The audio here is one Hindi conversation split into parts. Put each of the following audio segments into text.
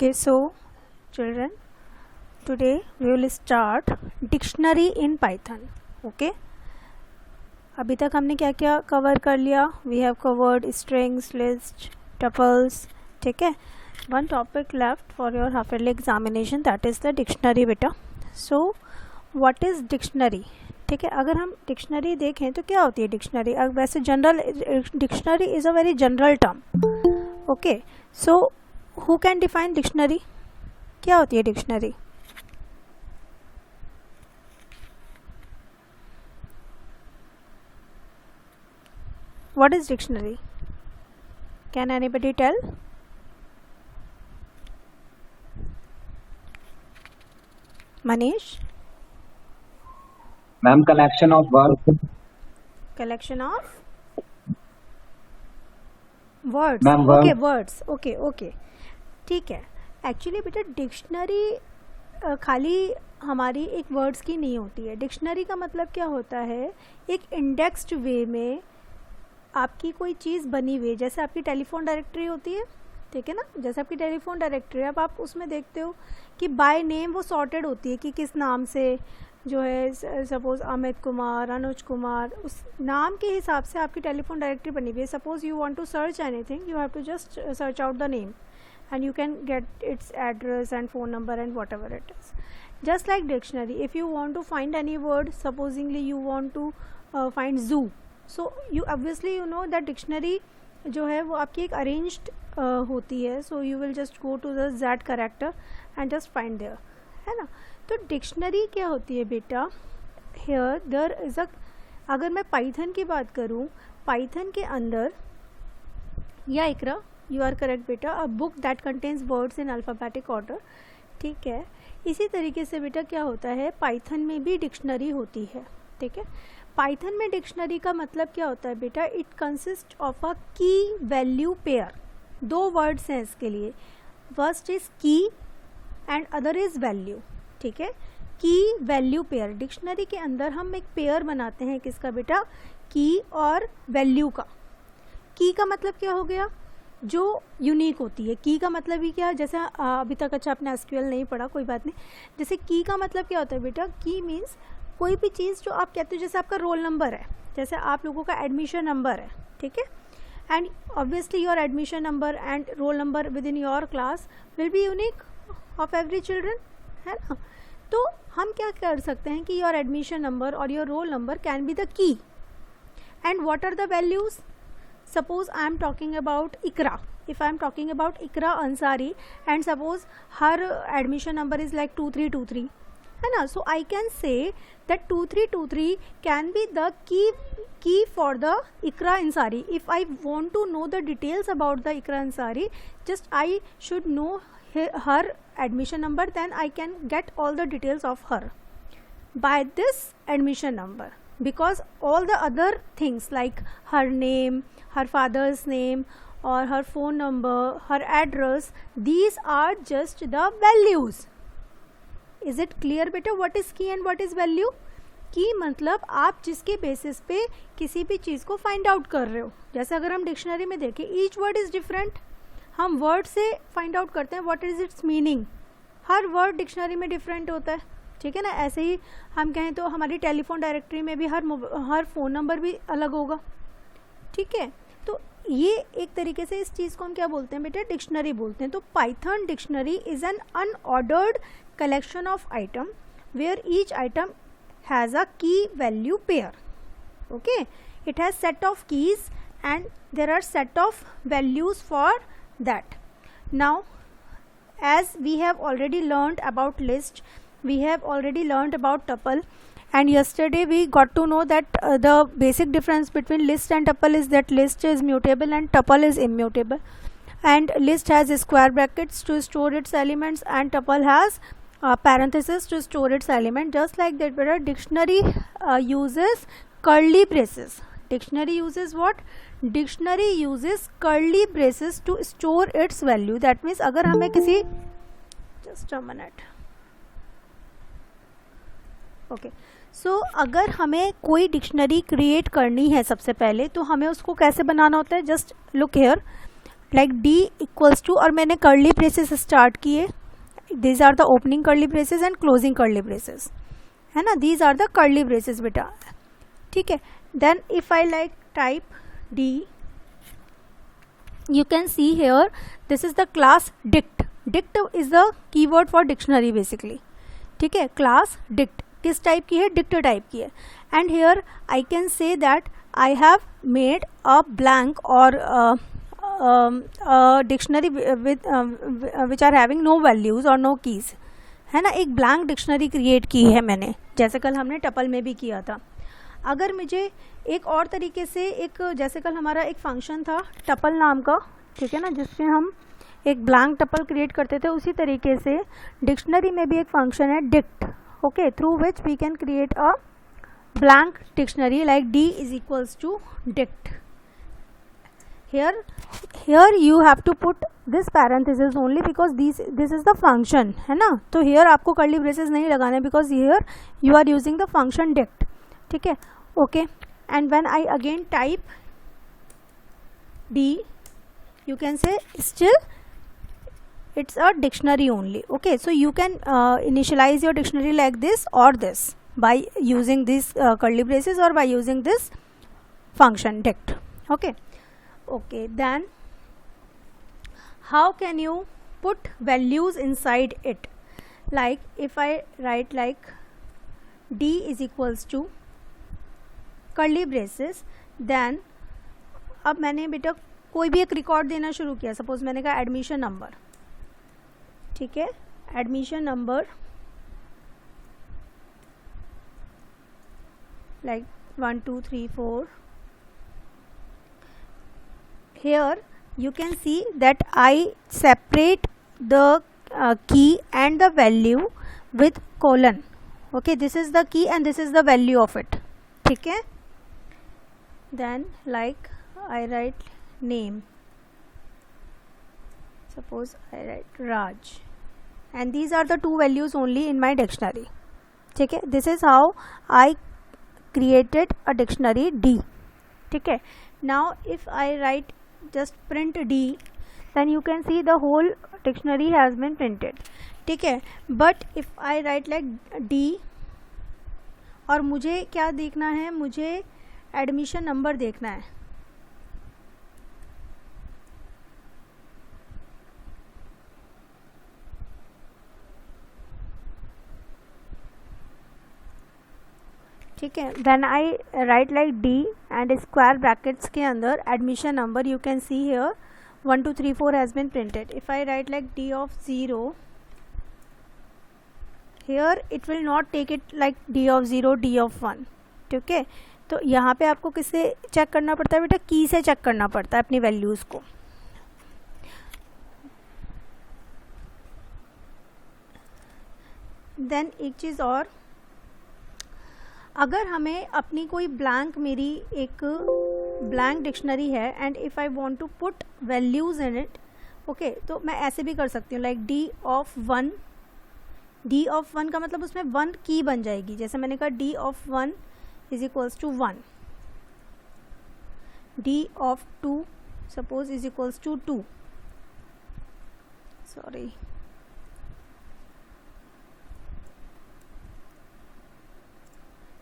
Okay, so children, today we will start dictionary in Python. Okay, अभी तक हमने क्या क्या कवर कर लिया? We have covered strings, list, tuples. ठीक है, one topic left for your half yearly examination, that is the dictionary बेटा. So what is dictionary? ठीक है, अगर हम डिक्शनरी देखें तो क्या होती है डिक्शनरी? वैसे general dictionary is a very general term. Okay, so who can define dictionary? क्या होती है dictionary? What is dictionary? Can anybody tell? Manish? Ma'am collection of words. Collection of words. Ma'am, okay, words. Okay okay, ठीक है. एक्चुअली बेटा डिक्शनरी खाली हमारी एक वर्ड्स की नहीं होती है. डिक्शनरी का मतलब क्या होता है? एक इंडेक्स्ड वे में आपकी कोई चीज़ बनी हुई है. जैसे आपकी टेलीफोन डायरेक्टरी होती है, ठीक है ना? जैसे आपकी टेलीफोन डायरेक्टरी, अब आप उसमें देखते हो कि बाय नेम वो सॉर्टेड होती है कि किस नाम से जो है, सपोज़ अमित कुमार, अनुज कुमार, उस नाम के हिसाब से आपकी टेलीफोन डायरेक्टरी बनी हुई है. Suppose you want to search anything, you have to just search out the name and you can get its address and phone number and whatever it is. Just like dictionary, if you want to find any word, supposingly you want to find zoo, so you obviously you know that dictionary जो है वो आपकी एक arranged होती है. So you will just go to the that character and just find there, है ना? तो डिक्शनरी क्या होती है बेटा? here there is a, अगर मैं पाइथन की बात करूँ, पाइथन के अंदर, या इकरा, यू आर करेक्ट बेटा, a book that contains words in alphabetic order. ठीक है, इसी तरीके से बेटा क्या होता है, पाइथन में भी डिक्शनरी होती है. ठीक है, पाइथन में डिक्शनरी का मतलब क्या होता है बेटा? It consist of a key value pair. दो वर्ड्स हैं इसके लिए, फर्स्ट इज की एंड अदर इज वैल्यू. ठीक है, की वैल्यू पेयर. डिक्शनरी के अंदर हम एक पेयर बनाते हैं, किसका बेटा? की और वैल्यू का. की का मतलब क्या हो गया? जो यूनिक होती है. की का मतलब ही क्या? जैसे अभी तक अच्छा आपने एसक्यूएल नहीं पढ़ा, कोई बात नहीं. जैसे की का मतलब क्या होता है बेटा? की मीन्स कोई भी चीज़ जो आप कहते हो, जैसे आपका रोल नंबर है, जैसे आप लोगों का एडमिशन नंबर है, ठीक है, and obviously your admission number and roll number within your class will be unique of every children, है ना? तो हम क्या कर सकते हैं कि योर एडमिशन नंबर और your roll number can be the key. And what are the values? Suppose I am talking about Ikra. If I am talking about Ikra Ansari and suppose her admission number is like 2323, है ना? So I can say that 2323 can be the key for the Ikra Ansari. If I want to know the details about the Ikra Ansari, just I should know her admission number, then I can get all the details of her by this admission number. Because all the other things like her name, her father's name, or her phone number, her address, these are just the values. Is it clear beta what is key and what is value? की मतलब आप जिसके बेसिस पे किसी भी चीज़ को फाइंड आउट कर रहे हो. जैसे अगर हम डिक्शनरी में देखें, ईच वर्ड इज़ डिफरेंट. हम वर्ड से फाइंड आउट करते हैं what is it's meaning. Her word dictionary में डिफरेंट होता है, ठीक है ना? ऐसे ही हम कहें तो हमारी टेलीफोन डायरेक्टरी में भी हर फ़ोन नंबर भी अलग होगा. ठीक है, तो ये एक तरीके से इस चीज़ को हम क्या बोलते हैं बेटा? डिक्शनरी बोलते हैं. तो Python dictionary is an unordered collection of item where each item has a key value pair. Okay, it has set of keys and there are set of values for that. Now as we have already learned about list, we have already learned about tuple, and yesterday we got to know that the basic difference between list and tuple is that list is mutable and tuple is immutable, and list has square brackets to store its elements and tuple has parentheses to store its element. Just like that, but a dictionary uses curly braces. Dictionary uses what? Dictionary uses curly braces to store its value. That means अगर हमें किसी, just a minute, okay, so अगर हमें कोई डिक्शनरी क्रिएट करनी है सबसे पहले, तो हमें उसको कैसे बनाना होता है? Just look here. Like D equals to, और मैंने कर्ली ब्रेसेस स्टार्ट किए, these are the opening curly braces and closing curly braces, है ना, these are the curly braces बेटा, ठीक है. Then if I like type D, you can see here this is the class dict. Dict is the keyword for dictionary basically, ठीक है. class dict किस टाइप की है, डिक्ट टाइप की है. and here I can say that I have made a blank or a dictionary with which are having no values or no keys, है ना. एक ब्लैंक डिक्शनरी क्रिएट की है मैंने, जैसे कल हमने टपल में भी किया था. अगर मुझे एक और तरीके से, एक जैसे कल हमारा एक फंक्शन था टपल नाम का, ठीक है ना, जिसमें हम एक ब्लैंक टपल क्रिएट करते थे, उसी तरीके से डिक्शनरी में भी एक फंक्शन है dict, okay, through which we can create a blank dictionary like D is equals to dict. here you have to put this parenthesis only because this is the function, है ना. तो here आपको कर्ली ब्रेसेस नहीं लगाने because here you are using the function dict, ठीक है. okay, and when I again type D, you can say still it's a dictionary only, okay. So you can initialize your dictionary like this or this by using this curly braces or by using this function dict, okay. okay, then how can you put values inside it? Like if I write like D is equals to curly braces, then अब मैंने बेटा कोई भी एक रिकॉर्ड देना शुरू किया. सपोज मैंने कहा एडमिशन नंबर, ठीक है, admission number like 1 2 3 4. here you can see that I separate the key and the value with colon, okay. this is the key and this is the value of it, ठीक है. then like I write name, suppose I write Raj, and these are the two values only in my dictionary, ठीक है. this is how I created a dictionary D, ठीक है. now if I write just print D, then you can see the whole dictionary has been printed, ठीक है. but if I write like D, और मुझे क्या देखना है, मुझे एडमिशन नंबर देखना है, ठीक है. When I write like D and square brackets के अंदर admission number, you can see here 1 2 3 4 has been printed. If I write like D of 0, here it will not take it like d of 0 d of 1, ठीक है. तो यहाँ पे आपको किससे चेक करना पड़ता है बेटा, की से चेक करना पड़ता है अपनी वैल्यूज़ को. देन एक चीज़ और, अगर हमें अपनी कोई ब्लैंक, मेरी एक ब्लैंक डिक्शनरी है and if I want to put values in it, okay, तो मैं ऐसे भी कर सकती हूँ like D of 1. D of 1 का मतलब उसमें 1 की बन जाएगी. जैसे मैंने कहा D of 1 is equals to 1, D of 2 suppose is equals to 2, sorry,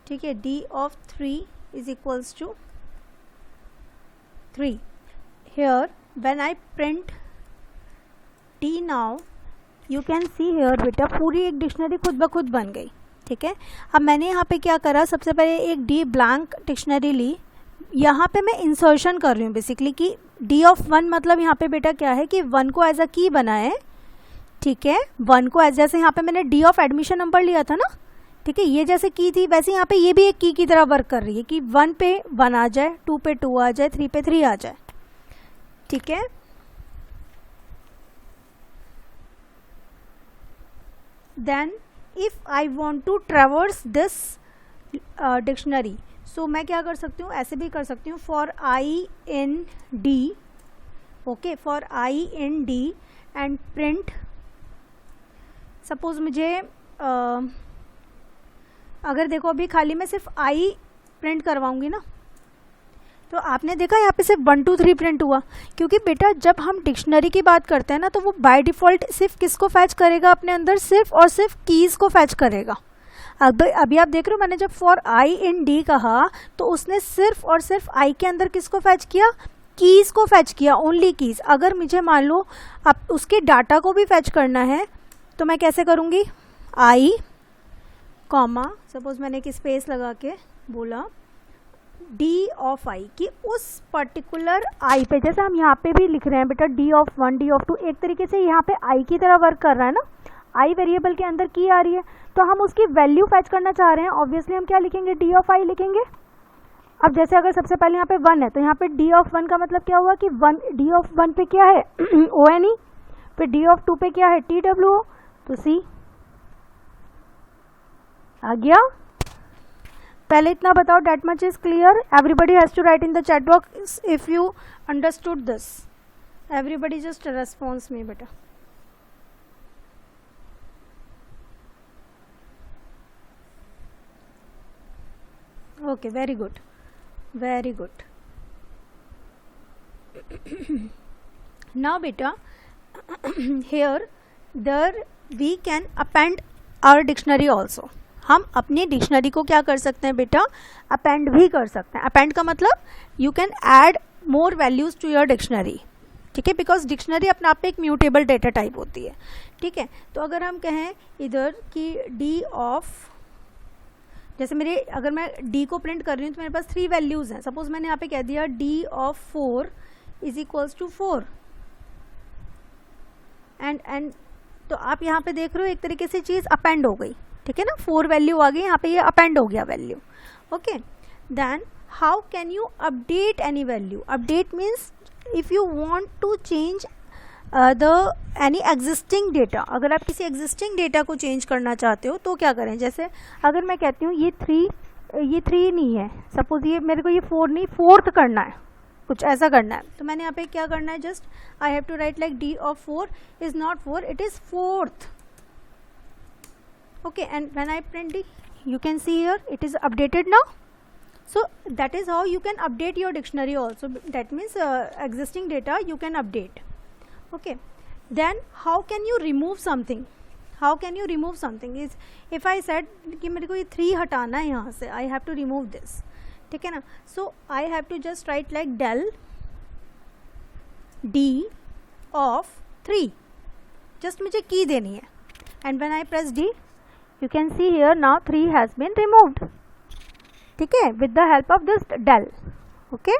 ठीक है. D of 3 is equals to 3. Here when I print D now, you can see here बेटा पूरी एक डिक्शनरी खुद ब खुद बन गई, ठीक है. अब मैंने यहाँ पे क्या करा, सबसे पहले एक डी ब्लैंक डिक्शनरी ली. यहाँ पे मैं इंसर्शन कर रही हूँ बेसिकली कि डी ऑफ 1 मतलब यहाँ पे बेटा क्या है कि 1 को एज अ की बनाए, ठीक है. 1 को एज, जैसे यहाँ पे मैंने डी ऑफ एडमिशन नंबर लिया था ना, ठीक है, ये जैसे की थी वैसे यहाँ पे ये भी एक की तरह वर्क कर रही है कि 1 पे 1 आ जाए, 2 पे 2 आ जाए, 3 पे 3 आ जाए, ठीक है. then if I want to traverse this dictionary, so मैं क्या कर सकती हूँ, ऐसे भी कर सकती हूँ for I in D, okay, for I in D and print, suppose मुझे अगर देखो अभी खाली मैं सिर्फ I प्रिंट करवाऊँगी ना, तो आपने देखा यहाँ पे सिर्फ 1 2 3 प्रिंट हुआ, क्योंकि बेटा जब हम डिक्शनरी की बात करते हैं ना तो वो बाय डिफ़ॉल्ट सिर्फ किसको फैच करेगा अपने अंदर, सिर्फ और सिर्फ कीज़ को फैच करेगा। अब अभी आप देख रहे हो मैंने जब फॉर आई इन डी कहा तो उसने सिर्फ और सिर्फ आई के अंदर किसको फैच किया, कीज़ को फैच किया, ओनली कीज़। अगर मुझे मान लो अब उसके डाटा को भी फैच करना है तो मैं कैसे करूँगी, आई कॉमा सपोज मैंने एक स्पेस लगा के बोला डी ऑफ आई, कि उस पर्टिकुलर आई पे, जैसे हम यहाँ पे भी लिख रहे हैं बेटा डी ऑफ 1 डी ऑफ 2, एक तरीके से यहाँ पे आई की तरह वर्क कर रहा है ना, आई वेरिएबल के अंदर की आ रही है तो हम उसकी वैल्यू फैच करना चाह रहे हैं, ऑब्वियसली हम क्या लिखेंगे, डी ऑफ आई लिखेंगे। अब जैसे अगर सबसे पहले यहाँ पे 1 है तो यहाँ पे डी ऑफ 1 का मतलब क्या हुआ कि 1 डी ऑफ 1 पे क्या है ओ एन ई, फिर डी ऑफ 2 पे क्या है टी डब्ल्यू ओ, तो सी आ गया। पहले इतना बताओ, that much is clear, everybody has to write in the chat box if you understood this, everybody just response me बेटा। Okay, very good, very good. Now बेटा here there we can append our dictionary also, हम अपनी डिक्शनरी को क्या कर सकते हैं बेटा, अपेंड भी कर सकते हैं। अपेंड का मतलब you can add more values to your dictionary, ठीक है, बिकॉज डिक्शनरी अपने आप में एक म्यूटेबल डेटा टाइप होती है, ठीक है। तो अगर हम कहें इधर कि डी ऑफ, जैसे मेरे अगर मैं डी को प्रिंट कर रही हूँ तो मेरे पास 3 वैल्यूज हैं, सपोज मैंने यहाँ पे कह दिया D of 4 is equals to 4 and तो आप यहाँ पे देख रहे हो एक तरीके से चीज़ अपेंड हो गई, ठीक है ना, 4 वैल्यू आ गई यहाँ पे, ये अपेंड हो गया value. Okay, then how can you update any value, update means if you want to change the any existing data, अगर आप किसी एग्जिस्टिंग डेटा को चेंज करना चाहते हो तो क्या करें, जैसे अगर मैं कहती हूँ ये 3 नहीं है, सपोज ये मेरे को ये 4 नहीं 4th करना है, कुछ ऐसा करना है, तो मैंने यहाँ पे क्या करना है, just I have to write like D of 4 is not 4 it is 4th। okay, and when I print D you can see here it is updated now, so that is how you can update your dictionary also, that means existing data you can update। okay, then how can you remove something, how can you remove something is if I said कि मेरे को ये 3 हटाना है यहाँ से, I have to remove this, ठीक है ना, so I have to just write like del D of 3, just मुझे की देनी है, and when I press D you can see here now 3 has been removed, ठीक है, with the help of this del। okay,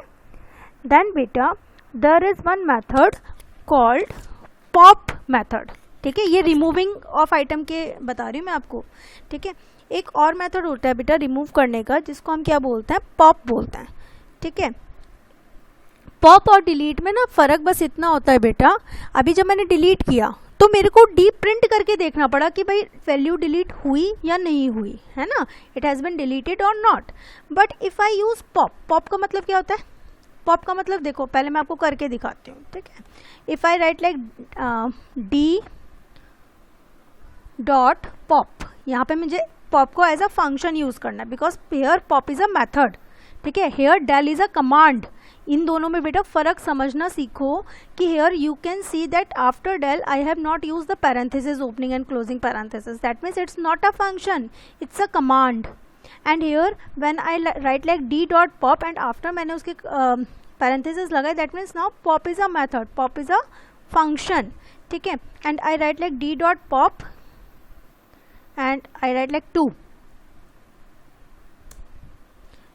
then beta there is one method called pop method, ठीक है, ये रिमूविंग ऑफ आइटम के बता रही हूँ मैं आपको, ठीक है। एक और मेथड होता है बेटा रिमूव करने का जिसको हम क्या बोलते हैं, पॉप बोलते हैं, ठीक है। पॉप और डिलीट में ना फ़र्क बस इतना होता है बेटा, अभी जब मैंने डिलीट किया तो मेरे को डी प्रिंट करके देखना पड़ा कि भाई वैल्यू डिलीट हुई या नहीं हुई, है ना, इट हैज़ बिन डिलीटेड और not. But if I use pop, pop का मतलब क्या होता है, पॉप का मतलब देखो पहले मैं आपको करके दिखाती हूँ, ठीक है। If I write like D dot pop, यहाँ पे मुझे पॉप को एज अ फंक्शन यूज़ करना है because here pop is a method, ठीक है, here del is a command. इन दोनों में बेटा फ़र्क समझना सीखो कि here you can see that after del I have not use the parenthesis opening and closing parenthesis, that means it's not a function, it's a command. And here when I write like D dot pop and after मैंने उसके पैरेंथेसिस लगाए, that means now pop is a method, pop is a function, ठीक है। And I write like D dot pop and I write like 2,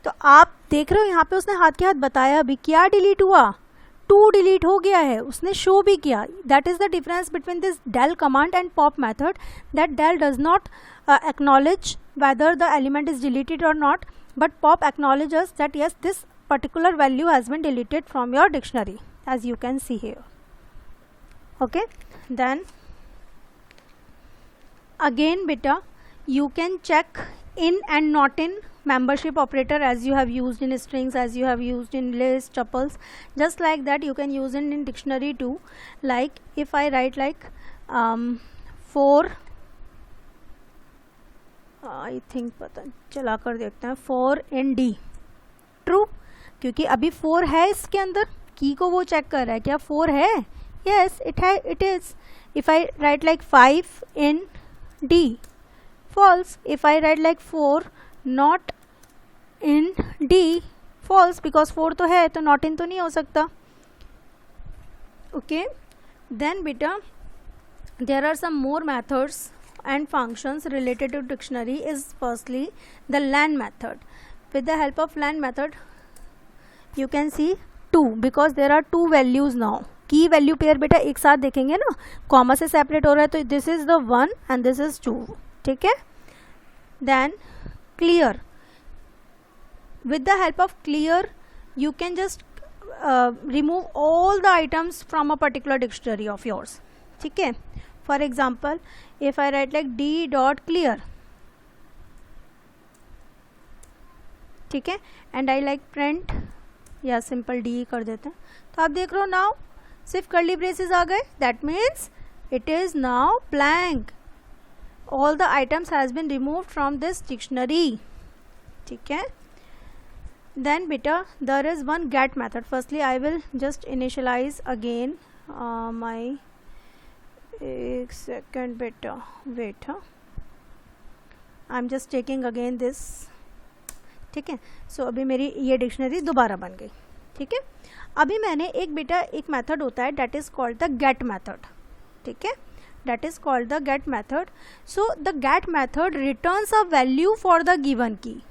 तो आप देख रहे हो यहाँ पे उसने हाथ के हाथ बताया अभी क्या डिलीट हुआ, 2 डिलीट हो गया है, उसने शो भी किया। That is the difference between this del command and pop method, that del does not acknowledge whether the element is deleted और not, but pop acknowledges that yes this particular value has been deleted from your dictionary, as you can see here। okay, then again beta you can check in and not in membership operator as you have used in strings, as you have used in lists, tuples, just like that you can use it in dictionary too। like if I write like 4 I think पता चला कर देखते हैं 4 in D, true, क्योंकि अभी 4 है इसके अंदर, की को वो चेक कर रहा है क्या 4 है, yes it is. If I write like 5 in D, false. If I write like 4 not in D, false, because 4 तो है तो not in तो नहीं हो सकता. Okay, then beta there are some more methods and functions related to dictionary. Is firstly the LAN method. With the help of LAN method you can see 2, because there are 2 values now. की वैल्यू पेयर बेटा एक साथ देखेंगे ना, कॉमा से सेपरेट हो रहा है, तो this is the 1 and this is 2. ठीक है. Then clear. With the help of clear you can just remove all the items from a particular dictionary of yours. ठीक है. For example, if I write like d dot clear, ठीक है, and I like print या सिंपल d कर देते हैं, तो आप देख रहे हो नाउ सिर्फ कर्ली ब्रेसेस आ गए. That means it is now blank. All the items has been removed from this dictionary. ठीक है. then beta there is one get method. Firstly I will just initialize again my एक second beta wait I'm just taking again this. ठीक है. so अभी मेरी ये डिक्शनरी दोबारा बन गई. ठीक है. अभी मैंने एक बेटा एक मेथड होता है that is called the get method. ठीक है. that is called the get method. so the get method returns a value for the given key.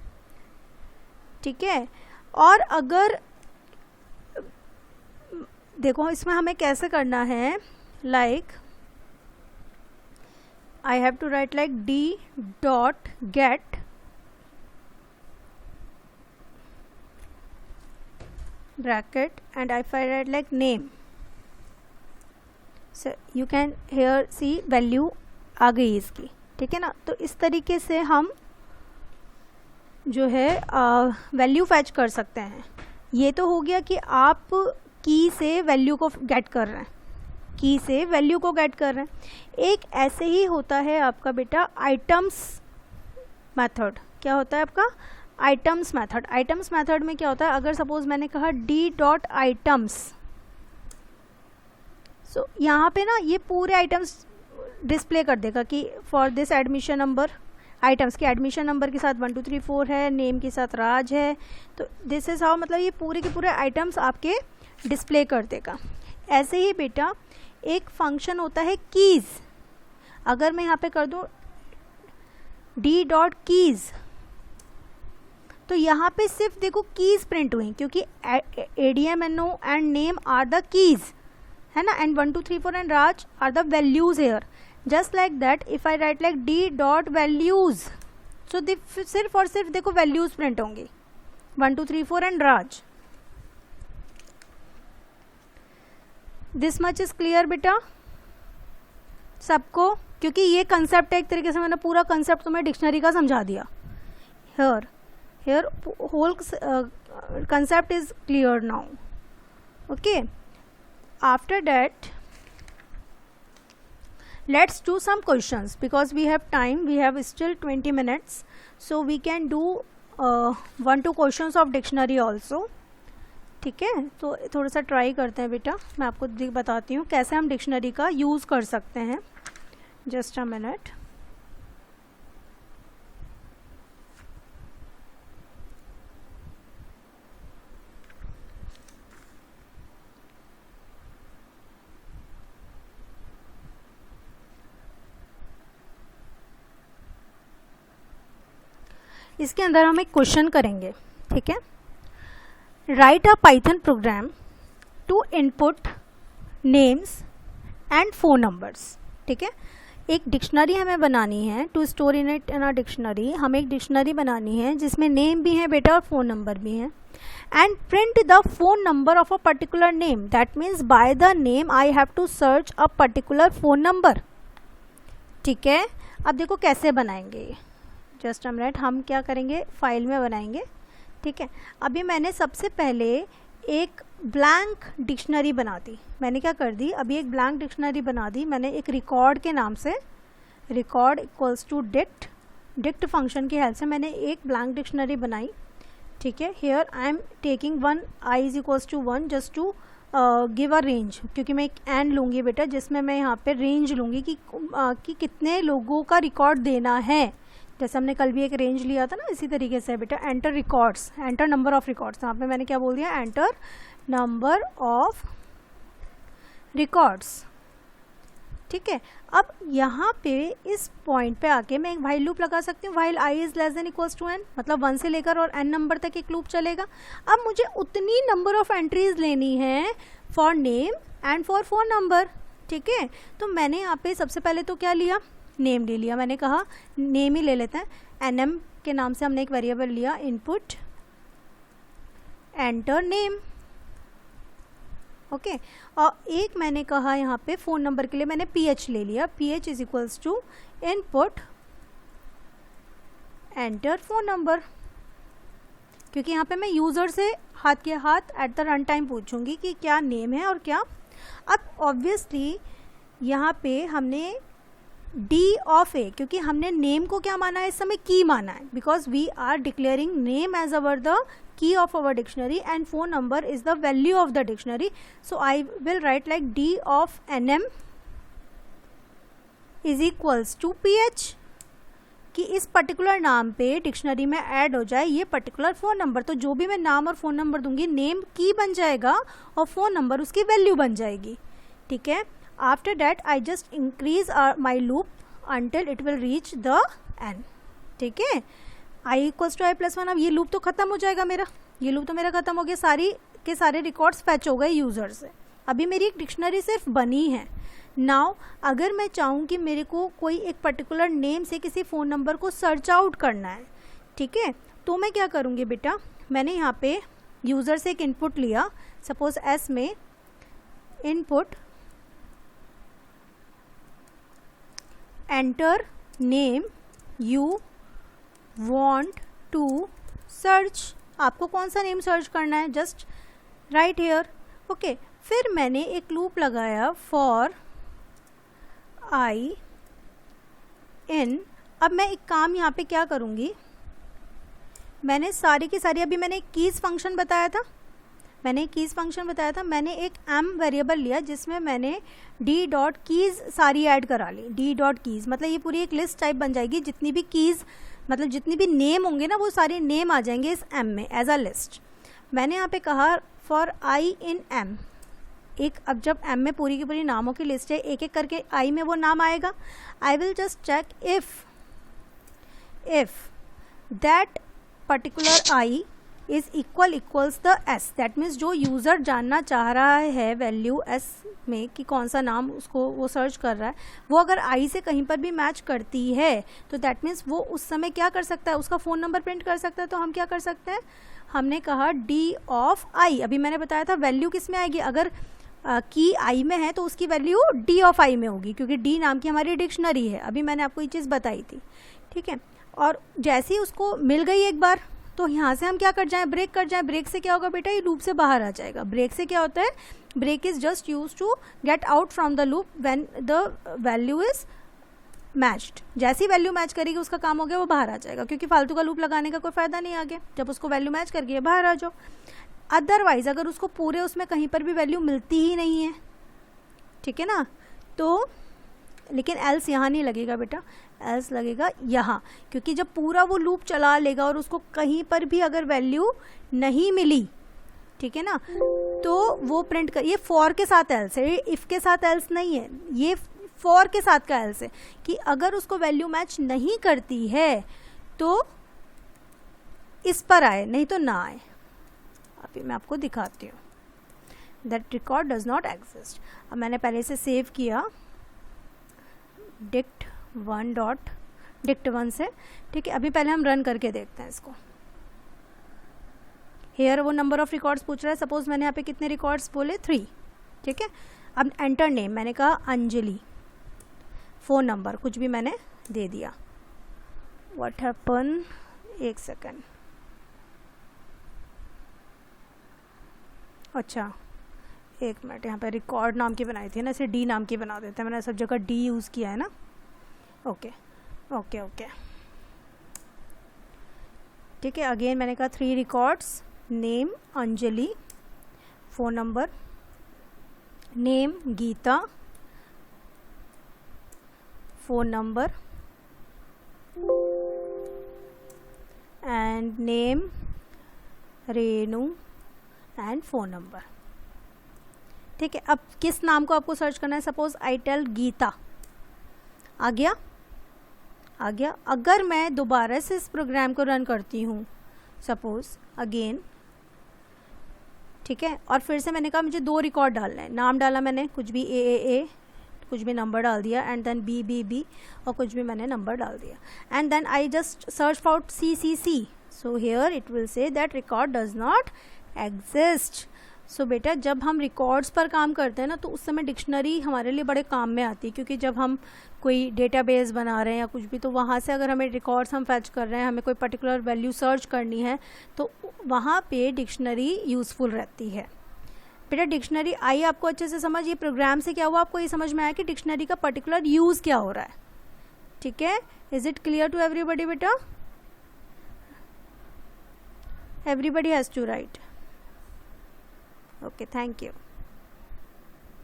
ठीक है. और अगर देखो इसमें हमें कैसे करना है, like I have to write like D dot get bracket and if I write like name, so you can here see value आ गई इसकी. ठीक है ना. तो इस तरीके से हम जो है वैल्यू फैच कर सकते हैं. ये तो हो गया कि आप की से वैल्यू को गेट कर रहे हैं, की से वैल्यू को गेट कर रहे हैं. एक ऐसे ही होता है आपका बेटा आइटम्स मेथड. क्या होता है आपका आइटम्स मेथड. आइटम्स मेथड में क्या होता है, अगर सपोज मैंने कहा डी डॉट आइटम्स, सो यहाँ पे ना ये पूरे आइटम्स डिस्प्ले कर देगा कि for this admission number, items के एडमिशन नंबर के साथ 1 2 3 4 है, नेम के साथ राज है. तो दिस इज हाउ, मतलब ये पूरे के पूरे आइटम्स आपके डिस्प्ले कर देगा. ऐसे ही बेटा एक फंक्शन होता है कीज़. अगर मैं यहाँ पे कर दूँ डी डॉट कीज़, तो यहाँ पे सिर्फ देखो कीज़ प्रिंट हुई, क्योंकि ADMNO and name are the keys, है ना, and 1 2 3 4 and Raj are the values here. Just like that, if I write like d dot values, so सिर्फ और सिर्फ देखो वैल्यूज प्रिंट होंगी 1 2 3 4 and Raj. This much is clear बेटा सबको, क्योंकि ये कंसेप्ट है एक तरीके से, मैंने पूरा कंसेप्ट तुम्हें डिक्शनरी का समझा दिया. here whole concept is clear now. Okay, after that let's do some questions, because we have time, we have still 20 minutes, so we can do 1-2 questions of dictionary also. ठीक है. तो थोड़ा सा ट्राई करते हैं बेटा, मैं आपको बताती हूँ कैसे हम डिक्शनरी का यूज़ कर सकते हैं. Just a minute. इसके अंदर हम एक क्वेश्चन करेंगे. ठीक है. Write a Python program to input names and phone numbers. ठीक है. एक डिक्शनरी हमें बनानी है, to store in it in a dictionary. हमें एक डिक्शनरी बनानी है जिसमें नेम भी है बेटा और फ़ोन नंबर भी है. And print the phone number of a particular name. That means by the name I have to search a particular phone number. ठीक है. अब देखो कैसे बनाएंगे. जस्ट अ मिनट, हम क्या करेंगे, फाइल में बनाएंगे. ठीक है. अभी मैंने सबसे पहले एक ब्लैंक डिक्शनरी बना दी. मैंने क्या कर दी, अभी एक ब्लैंक डिक्शनरी बना दी मैंने एक रिकॉर्ड के नाम से. Record equals to dict. Dict function की हेल्प से मैंने एक ब्लैंक डिक्शनरी बनाई. ठीक है, here I am taking 1 i is equals to 1 just to give a range, क्योंकि मैं एक एंड लूँगी बेटा जिसमें मैं यहाँ पे रेंज लूँगी कि कितने लोगों का रिकॉर्ड देना है। जैसे हमने कल भी एक रेंज लिया था ना, इसी तरीके से बेटा enter records, enter number of records. यहाँ पे मैंने क्या बोल दिया, एंटर नंबर ऑफ रिकॉर्ड्स। ठीक है, अब यहाँ पे इस पॉइंट पे आके मैं एक वाइल लूप लगा सकती हूँ, while I is less than equals to N, मतलब 1 से लेकर और n नंबर तक एक लूप चलेगा। अब मुझे उतनी नंबर ऑफ एंट्रीज लेनी है for name and for phone number. ठीक है, तो मैंने यहाँ पे सबसे पहले तो क्या लिया, नेम ले लिया। मैंने कहा नेम ही ले लेते हैं, nm के नाम से हमने एक वेरिएबल लिया, इनपुट एंटर नेम। ओके, और एक मैंने कहा यहाँ पे फ़ोन नंबर के लिए मैंने ph ले लिया, ph is equals to input enter phone number, क्योंकि यहाँ पे मैं यूज़र से हाथ के हाथ एट द रन टाइम पूछूंगी कि क्या नेम है और क्या। अब ऑब्वियसली यहाँ पे हमने d ऑफ a, क्योंकि हमने नेम को क्या माना है इस समय, की माना है, because we are declaring name as our the key of our dictionary and phone number is the value of the dictionary. So I will write like d of nm is equals to ph, कि इस पर्टिकुलर नाम पे डिक्शनरी में ऐड हो जाए ये पर्टिकुलर फ़ोन नंबर। तो जो भी मैं नाम और फ़ोन नंबर दूंगी, नेम की बन जाएगा और फ़ोन नंबर उसकी वैल्यू बन जाएगी। ठीक है, after that I just increase my loop until it will reach the n। ठीक है, i equals to I plus 1। अब ये लूप तो ख़त्म हो जाएगा मेरा, ये लूप तो मेरा ख़त्म हो गया, सारी के सारे रिकॉर्ड्स फैच हो गए यूज़र से। अभी मेरी एक डिक्शनरी सिर्फ बनी है। नाउ अगर मैं चाहूँ कि मेरे को कोई एक पर्टिकुलर नेम से किसी फ़ोन नंबर को सर्च आउट करना है, ठीक है, तो मैं क्या करूँगी बेटा, मैंने यहाँ पे यूज़र से एक इनपुट लिया, सपोज s में input enter name you want to search, आपको कौन सा नेम सर्च करना है, जस्ट राइट हेयर। ओके, फिर मैंने एक लूप लगाया फॉर आई इन। अब मैं एक काम यहाँ पे क्या करूँगी, मैंने सारी की सारी, अभी मैंने एक कीज़ फंक्शन बताया था, मैंने एक m वेरिएबल लिया जिसमें मैंने d डॉट कीज़ सारी ऐड करा ली। d डॉट कीज़ मतलब ये पूरी एक लिस्ट टाइप बन जाएगी, जितनी भी कीज़ मतलब जितनी भी नेम होंगे ना वो सारे नेम आ जाएंगे इस m में एज अ लिस्ट। मैंने यहाँ पे कहा फॉर i इन m, एक, अब जब m में पूरी की पूरी नामों की लिस्ट है, एक एक करके i में वो नाम आएगा। I will just check if that particular i is equals the s, that means जो यूज़र जानना चाह रहा है वैल्यू s में कि कौन सा नाम उसको वो सर्च कर रहा है, वो अगर i से कहीं पर भी मैच करती है तो दैट मीन्स वो उस समय क्या कर सकता है, उसका फ़ोन नंबर प्रिंट कर सकता है। तो हम क्या कर सकते हैं, हमने कहा d ऑफ i। अभी मैंने बताया था वैल्यू किस में आएगी, अगर की i में है तो उसकी वैल्यू d ऑफ i में होगी, क्योंकि d नाम की हमारी डिक्शनरी है। अभी मैंने आपको ये चीज़ बताई थी। ठीक है, और जैसे ही उसको मिल गई एक बार, तो यहाँ से हम क्या कर जाएं, ब्रेक कर जाएं। ब्रेक से क्या होगा बेटा, ये लूप से बाहर आ जाएगा। ब्रेक से क्या होता है, break is just use to get out from the loop when the value is matched. जैसी वैल्यू मैच करेगी उसका काम हो गया, वो बाहर आ जाएगा, क्योंकि फालतू का लूप लगाने का कोई फ़ायदा नहीं आगे। जब उसको वैल्यू मैच कर गई बाहर आ जाओ। अदरवाइज अगर उसको पूरे उसमें कहीं पर भी वैल्यू मिलती ही नहीं है, ठीक है ना, तो लेकिन एल्स यहाँ नहीं लगेगा बेटा, एल्स लगेगा यहाँ, क्योंकि जब पूरा वो लूप चला लेगा और उसको कहीं पर भी अगर वैल्यू नहीं मिली, ठीक है ना, तो वो प्रिंट कर, ये फॉर के साथ एल्स है, इफ़ के साथ एल्स नहीं है, ये फॉर के साथ का एल्स है कि अगर उसको वैल्यू मैच नहीं करती है तो इस पर आए, नहीं तो ना आए। अभी मैं आपको दिखाती हूँ, that record does not exist. अब मैंने पहले से सेव किया dict1 से, ठीक है। अभी पहले हम रन करके देखते हैं इसको। हेयर वो नंबर ऑफ रिकॉर्ड्स पूछ रहा है, सपोज मैंने यहाँ पे कितने रिकॉर्ड्स बोले, 3, ठीक है। अब एंटर नेम, मैंने कहा अंजलि, फ़ोन नंबर कुछ भी मैंने दे दिया। व्हाट हैपन, एक सेकेंड, अच्छा एक मिनट, यहाँ पे रिकॉर्ड नाम की बनाई थी ना, इसे डी नाम की बना देते हैं, मैंने सब जगह डी यूज़ किया है ना। ओके ओके ओके, ठीक है, अगेन मैंने कहा 3 records, name Anjali, phone number, name Geeta, phone number and name Renu and phone number. ठीक है, अब किस नाम को आपको सर्च करना है? सपोज आई टेल गीता, आ गया? आ गया। अगर मैं दोबारा से इस प्रोग्राम को रन करती हूँ, सपोज अगेन, ठीक है, और फिर से मैंने कहा मुझे 2 रिकॉर्ड डालना है, नाम डाला मैंने कुछ भी ए, कुछ भी नंबर डाल दिया, एंड देन बी और कुछ भी मैंने नंबर डाल दिया, and then I just search for C, so here it will say that record does not exist. So बेटा जब हम रिकॉर्ड्स पर काम करते हैं ना, तो उस समय डिक्शनरी हमारे लिए बड़े काम में आती है, क्योंकि जब हम कोई डेटाबेस बना रहे हैं या कुछ भी, तो वहाँ से अगर हमें रिकॉर्ड्स हम फैच कर रहे हैं, हमें कोई पर्टिकुलर वैल्यू सर्च करनी है, तो वहाँ पे डिक्शनरी यूज़फुल रहती है। बेटा डिक्शनरी आई आपको अच्छे से समझ, ये प्रोग्राम से क्या हुआ आपको ये समझ में आया कि डिक्शनरी का पर्टिकुलर यूज़ क्या हो रहा है। ठीक है, is it clear to everybody बेटा? Everybody has to write. Okay, thank you.